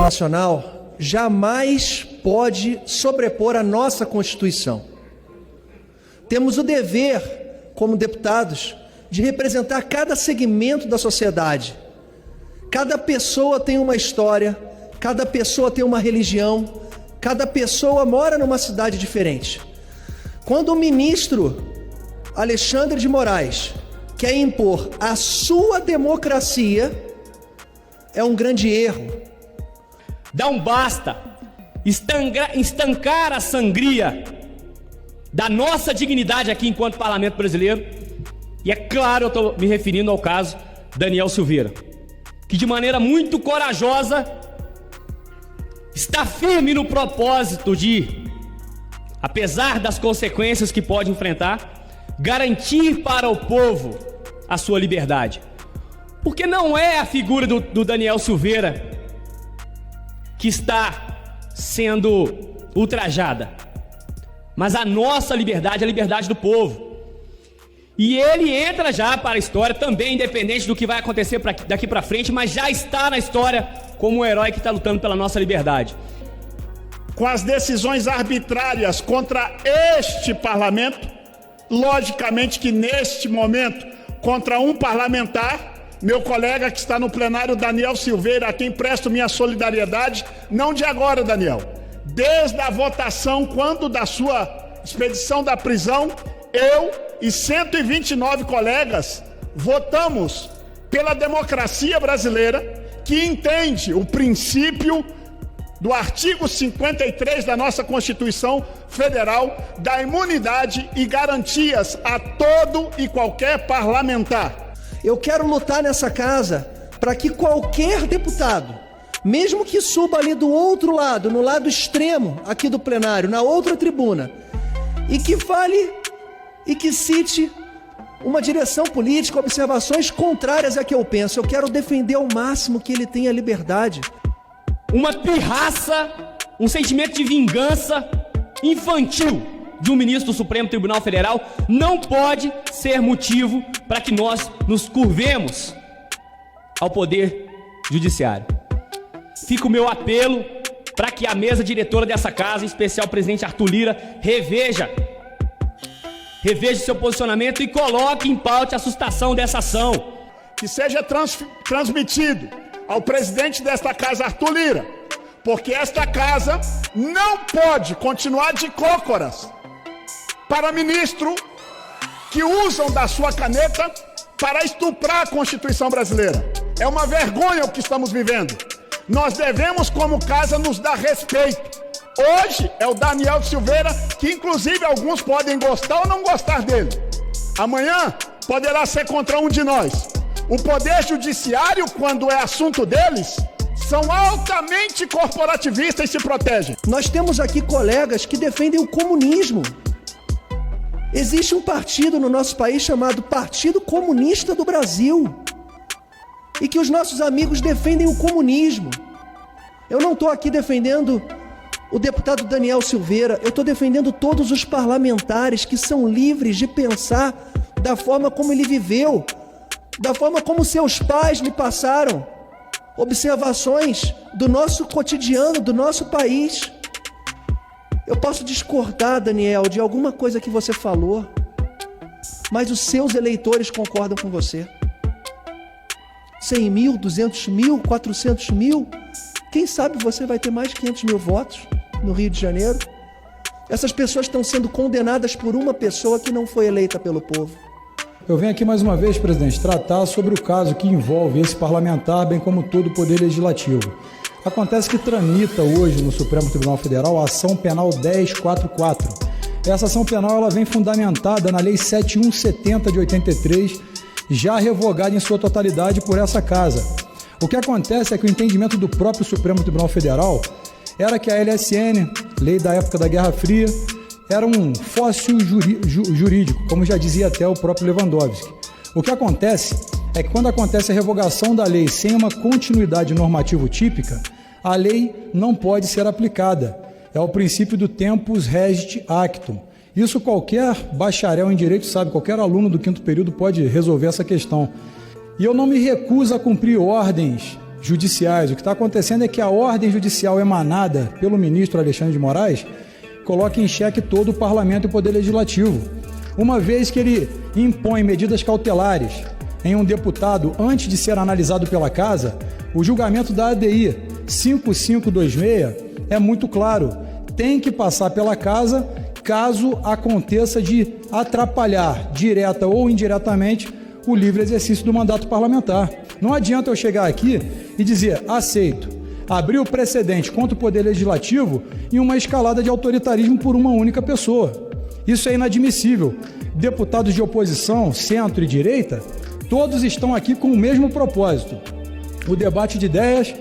nacional jamais pode sobrepor a nossa Constituição. Temos o dever, como deputados, de representar cada segmento da sociedade. Cada pessoa tem uma história, cada pessoa tem uma religião, cada pessoa mora numa cidade diferente. Quando o ministro Alexandre de Moraes quer impor a sua democracia, é um grande erro. Dá um basta, estancar a sangria da nossa dignidade aqui enquanto parlamento brasileiro. E é claro, eu estou me referindo ao caso Daniel Silveira, que de maneira muito corajosa está firme no propósito de, apesar das consequências que pode enfrentar, garantir para o povo a sua liberdade. Porque não é a figura do Daniel Silveira que está sendo ultrajada, mas a nossa liberdade, a liberdade do povo. E ele entra já para a história também, independente do que vai acontecer daqui para frente, mas já está na história como um herói que está lutando pela nossa liberdade. Com as decisões arbitrárias contra este parlamento, logicamente que neste momento, contra um parlamentar, meu colega que está no plenário, Daniel Silveira, a quem presto minha solidariedade, não de agora, Daniel, desde a votação, quando da sua expedição da prisão, eu e 129 colegas votamos pela democracia brasileira, que entende o princípio do artigo 53 da nossa Constituição Federal da imunidade e garantias a todo e qualquer parlamentar. Eu quero lutar nessa casa para que qualquer deputado, mesmo que suba ali do outro lado, no lado extremo aqui do plenário, na outra tribuna, e que fale e que cite uma direção política, observações contrárias à que eu penso. Eu quero defender ao máximo que ele tenha liberdade. Uma pirraça, um sentimento de vingança infantil de um ministro do Supremo Tribunal Federal não pode ser motivo para que nós nos curvemos ao Poder Judiciário. Fica o meu apelo para que a mesa diretora dessa casa, em especial o presidente Arthur Lira, reveja seu posicionamento e coloque em pauta a sustação dessa ação. Que seja transmitido ao presidente desta casa, Arthur Lira, porque esta casa não pode continuar de cócoras para ministro que usam da sua caneta para estuprar a Constituição brasileira. É uma vergonha o que estamos vivendo. Nós devemos, como casa, nos dar respeito. Hoje é o Daniel Silveira, que inclusive alguns podem gostar ou não gostar dele. Amanhã poderá ser contra um de nós. O Poder Judiciário, quando é assunto deles, são altamente corporativistas e se protegem. Nós temos aqui colegas que defendem o comunismo. Existe um partido no nosso país chamado Partido Comunista do Brasil, e que os nossos amigos defendem o comunismo. Eu não estou aqui defendendo o deputado Daniel Silveira, eu estou defendendo todos os parlamentares que são livres de pensar da forma como ele viveu, da forma como seus pais me passaram observações do nosso cotidiano, do nosso país. Eu posso discordar, Daniel, de alguma coisa que você falou, mas os seus eleitores concordam com você. 100 mil, 200 mil, 400 mil, quem sabe você vai ter mais de 500 mil votos no Rio de Janeiro. Essas pessoas estão sendo condenadas por uma pessoa que não foi eleita pelo povo. Eu venho aqui mais uma vez, presidente, tratar sobre o caso que envolve esse parlamentar, bem como todo o Poder Legislativo. Acontece que tramita hoje no Supremo Tribunal Federal a ação penal 1044. Essa ação penal ela vem fundamentada na Lei 7170 de 83, já revogada em sua totalidade por essa casa. O que acontece é que o entendimento do próprio Supremo Tribunal Federal era que a LSN, lei da época da Guerra Fria, era um fóssil jurídico, como já dizia até o próprio Lewandowski. O que acontece é que quando acontece a revogação da lei sem uma continuidade normativa típica, a lei não pode ser aplicada. É o princípio do tempus regit actum. Isso qualquer bacharel em direito sabe, qualquer aluno do 5º período pode resolver essa questão. E eu não me recuso a cumprir ordens judiciais. O que está acontecendo é que a ordem judicial emanada pelo ministro Alexandre de Moraes coloca em xeque todo o parlamento e o poder legislativo, uma vez que ele impõe medidas cautelares em um deputado antes de ser analisado pela Casa. O julgamento da ADI 5526 é muito claro, tem que passar pela Casa caso aconteça de atrapalhar, direta ou indiretamente, o livre exercício do mandato parlamentar. Não adianta eu chegar aqui e dizer, aceito, abrir o precedente contra o Poder Legislativo em uma escalada de autoritarismo por uma única pessoa. Isso é inadmissível. Deputados de oposição, centro e direita, todos estão aqui com o mesmo propósito. O debate de ideias,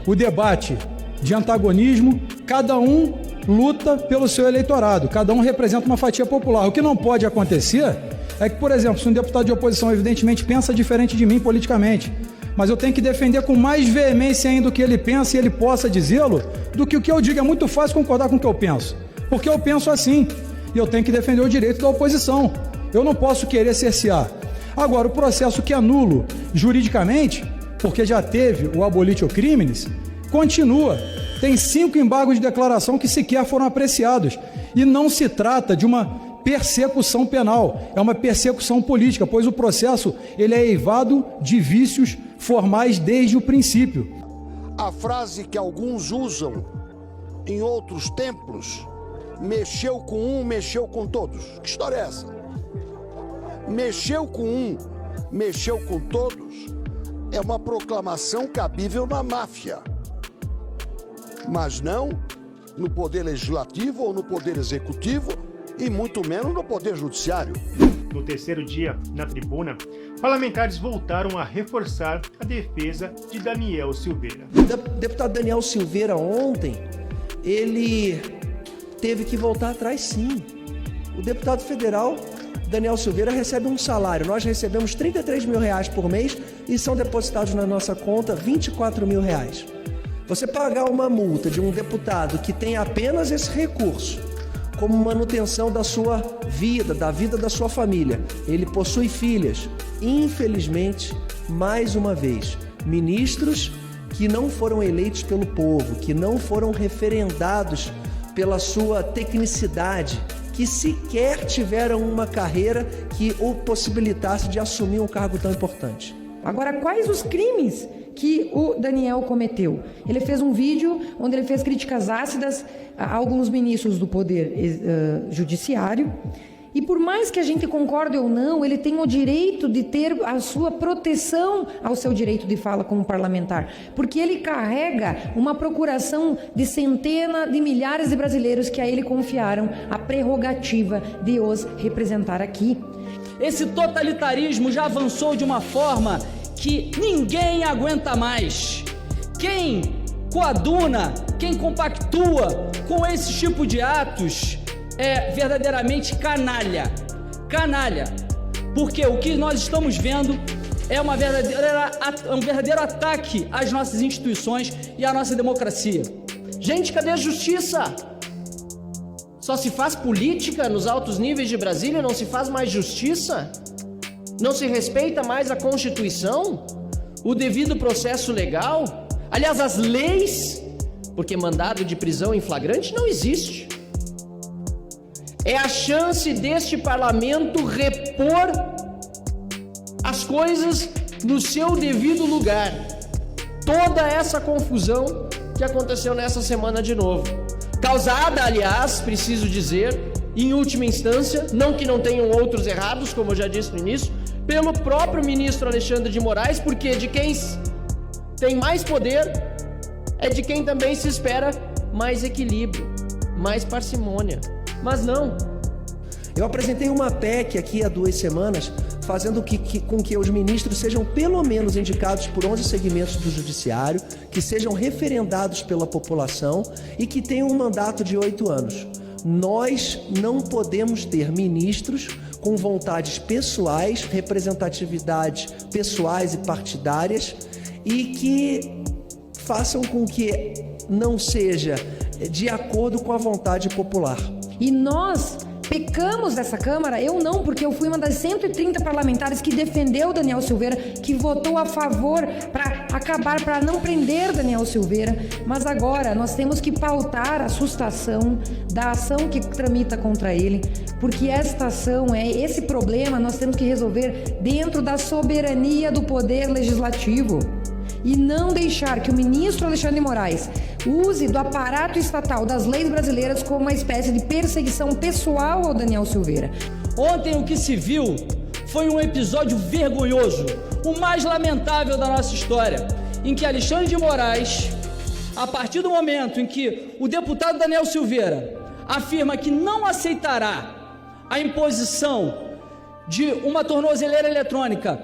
o debate de antagonismo, cada um luta pelo seu eleitorado, cada um representa uma fatia popular. O que não pode acontecer é que, por exemplo, se um deputado de oposição evidentemente pensa diferente de mim politicamente, mas eu tenho que defender com mais veemência ainda o que ele pensa e ele possa dizê-lo, do que o que eu digo. É muito fácil concordar com o que eu penso, porque eu penso assim, e eu tenho que defender o direito da oposição. Eu não posso querer cercear. Agora, o processo que é nulo juridicamente, porque já teve o abolitio criminis, continua. Tem 5 embargos de declaração que sequer foram apreciados. E não se trata de uma persecução penal, é uma persecução política, pois o processo ele é eivado de vícios formais desde o princípio. A frase que alguns usam em outros templos, mexeu com um, mexeu com todos. Que história é essa? Mexeu com um, mexeu com todos, é uma proclamação cabível na máfia, mas não no poder legislativo ou no poder executivo e muito menos no poder judiciário. No terceiro dia, na tribuna, parlamentares voltaram a reforçar a defesa de Daniel Silveira. O deputado Daniel Silveira ontem, ele teve que voltar atrás sim. O deputado federal Daniel Silveira recebe um salário. Nós recebemos R$33 mil por mês e são depositados na nossa conta R$24 mil. Você pagar uma multa de um deputado que tem apenas esse recurso como manutenção da sua vida, da vida da sua família. Ele possui filhas. Infelizmente, mais uma vez, ministros que não foram eleitos pelo povo, que não foram referendados pela sua tecnicidade, que sequer tiveram uma carreira que o possibilitasse de assumir um cargo tão importante. Agora, quais os crimes que o Daniel cometeu? Ele fez um vídeo onde ele fez críticas ácidas a alguns ministros do Poder Judiciário. E por mais que a gente concorde ou não, ele tem o direito de ter a sua proteção ao seu direito de fala como parlamentar, porque ele carrega uma procuração de centenas de milhares de brasileiros que a ele confiaram a prerrogativa de os representar aqui. Esse totalitarismo já avançou de uma forma que ninguém aguenta mais. Quem coaduna, quem compactua com esse tipo de atos é verdadeiramente canalha. Canalha. Porque o que nós estamos vendo é um verdadeiro ataque às nossas instituições e à nossa democracia. Gente, cadê a justiça? Só se faz política nos altos níveis de Brasília, não se faz mais justiça? Não se respeita mais a Constituição? O devido processo legal? Aliás, as leis? Porque mandado de prisão em flagrante não existe. É a chance deste parlamento repor as coisas no seu devido lugar. Toda essa confusão que aconteceu nessa semana de novo. Causada, aliás, preciso dizer, em última instância, não que não tenham outros errados, como eu já disse no início, pelo próprio ministro Alexandre de Moraes, porque de quem tem mais poder é de quem também se espera mais equilíbrio, mais parcimônia. Mas não. Eu apresentei uma PEC aqui há 2 semanas, fazendo com que os ministros sejam pelo menos indicados por 11 segmentos do judiciário, que sejam referendados pela população e que tenham um mandato de 8 anos. Nós não podemos ter ministros com vontades pessoais, representatividades pessoais e partidárias e que façam com que não seja de acordo com a vontade popular. E nós pecamos dessa Câmara, eu não, porque eu fui uma das 130 parlamentares que defendeu Daniel Silveira, que votou a favor para acabar, para não prender Daniel Silveira, mas agora nós temos que pautar a sustação da ação que tramita contra ele, porque esta ação, esse problema nós temos que resolver dentro da soberania do Poder Legislativo e não deixar que o ministro Alexandre de Moraes use do aparato estatal das leis brasileiras como uma espécie de perseguição pessoal ao Daniel Silveira. Ontem o que se viu foi um episódio vergonhoso, o mais lamentável da nossa história, em que Alexandre de Moraes, a partir do momento em que o deputado Daniel Silveira afirma que não aceitará a imposição de uma tornozeleira eletrônica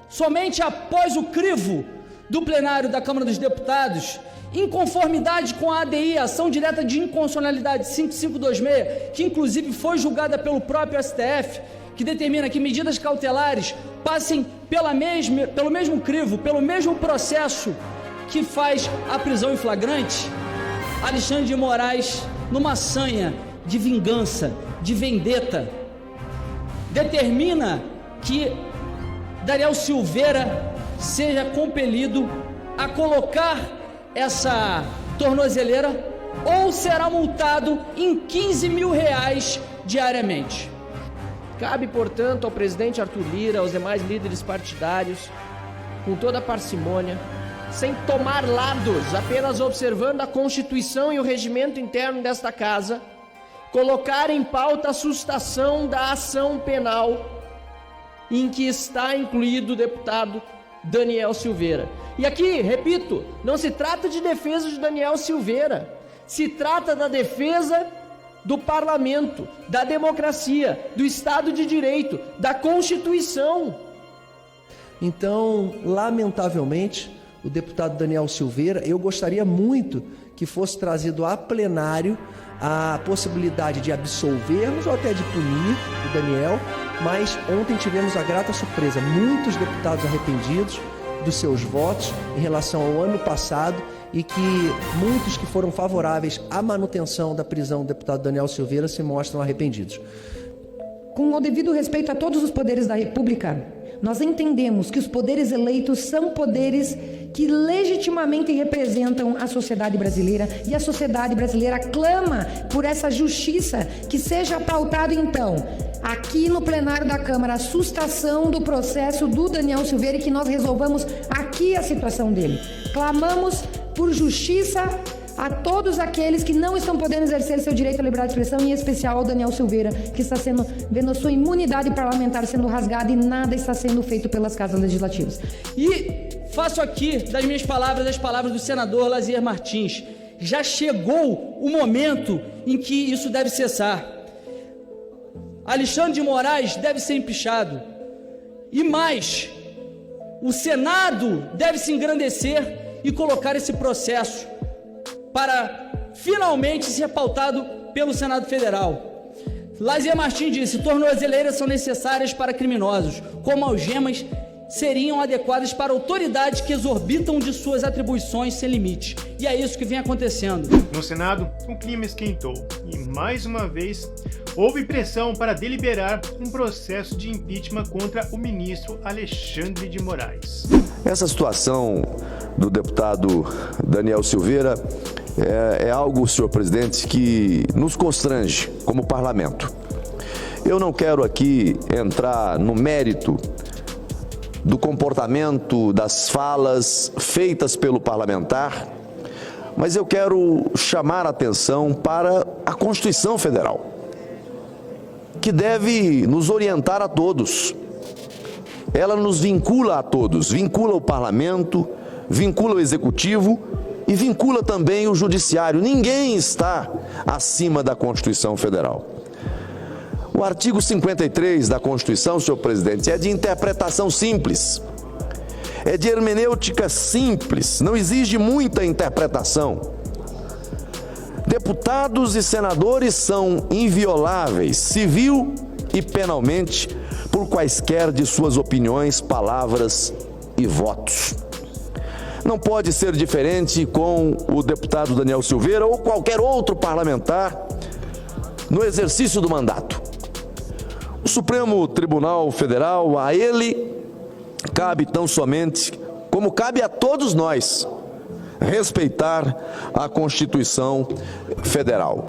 somente após o crivo do plenário da Câmara dos Deputados, em conformidade com a ADI, Ação Direta de Inconstitucionalidade 5526, que inclusive foi julgada pelo próprio STF, que determina que medidas cautelares passem pelo mesmo crivo, pelo mesmo processo que faz a prisão em flagrante. Alexandre de Moraes, numa sanha de vingança, de vendetta, determina que Daniel Silveira seja compelido a colocar essa tornozeleira ou será multado em R$15 mil diariamente. Cabe, portanto, ao presidente Arthur Lira, aos demais líderes partidários, com toda a parcimônia, sem tomar lados, apenas observando a Constituição e o regimento interno desta casa, colocar em pauta a sustação da ação penal em que está incluído o deputado Daniel Silveira. E aqui, repito, não se trata de defesa de Daniel Silveira, se trata da defesa do parlamento, da democracia, do Estado de Direito, da Constituição. Então, lamentavelmente, o deputado Daniel Silveira, eu gostaria muito que fosse trazido a plenário a possibilidade de absolvermos ou até de punir o Daniel, mas ontem tivemos a grata surpresa, muitos deputados arrependidos dos seus votos em relação ao ano passado e que muitos que foram favoráveis à manutenção da prisão do deputado Daniel Silveira se mostram arrependidos. Com o devido respeito a todos os poderes da República, nós entendemos que os poderes eleitos são poderes que legitimamente representam a sociedade brasileira e a sociedade brasileira clama por essa justiça que seja pautado então aqui no plenário da Câmara a sustação do processo do Daniel Silveira e que nós resolvamos aqui a situação dele. Clamamos por justiça a todos aqueles que não estão podendo exercer seu direito à liberdade de expressão, em especial ao Daniel Silveira, que está vendo a sua imunidade parlamentar sendo rasgada e nada está sendo feito pelas casas legislativas. E faço aqui das minhas palavras as palavras do senador Lazier Martins. Já chegou o momento em que isso deve cessar. Alexandre de Moraes deve ser empichado. E mais, o Senado deve se engrandecer e colocar esse processo para finalmente ser pautado pelo Senado Federal. Lazier Martins disse: tornozeleiras são necessárias para criminosos, como algemas seriam adequadas para autoridades que exorbitam de suas atribuições sem limite. E é isso que vem acontecendo. No Senado, o clima esquentou e, mais uma vez, houve pressão para deliberar um processo de impeachment contra o ministro Alexandre de Moraes. Essa situação do deputado Daniel Silveira é algo, senhor presidente, que nos constrange como parlamento. Eu não quero aqui entrar no mérito do comportamento, das falas feitas pelo parlamentar, mas eu quero chamar a atenção para a Constituição Federal, que deve nos orientar a todos. Ela nos vincula a todos, vincula o parlamento, vincula o executivo e vincula também o judiciário. Ninguém está acima da Constituição Federal. O artigo 53 da Constituição, senhor presidente, é de interpretação simples, é de hermenêutica simples, não exige muita interpretação. Deputados e senadores são invioláveis, civil e penalmente, por quaisquer de suas opiniões, palavras e votos. Não pode ser diferente com o deputado Daniel Silveira ou qualquer outro parlamentar no exercício do mandato. O Supremo Tribunal Federal, a ele cabe tão somente, como cabe a todos nós, respeitar a Constituição Federal.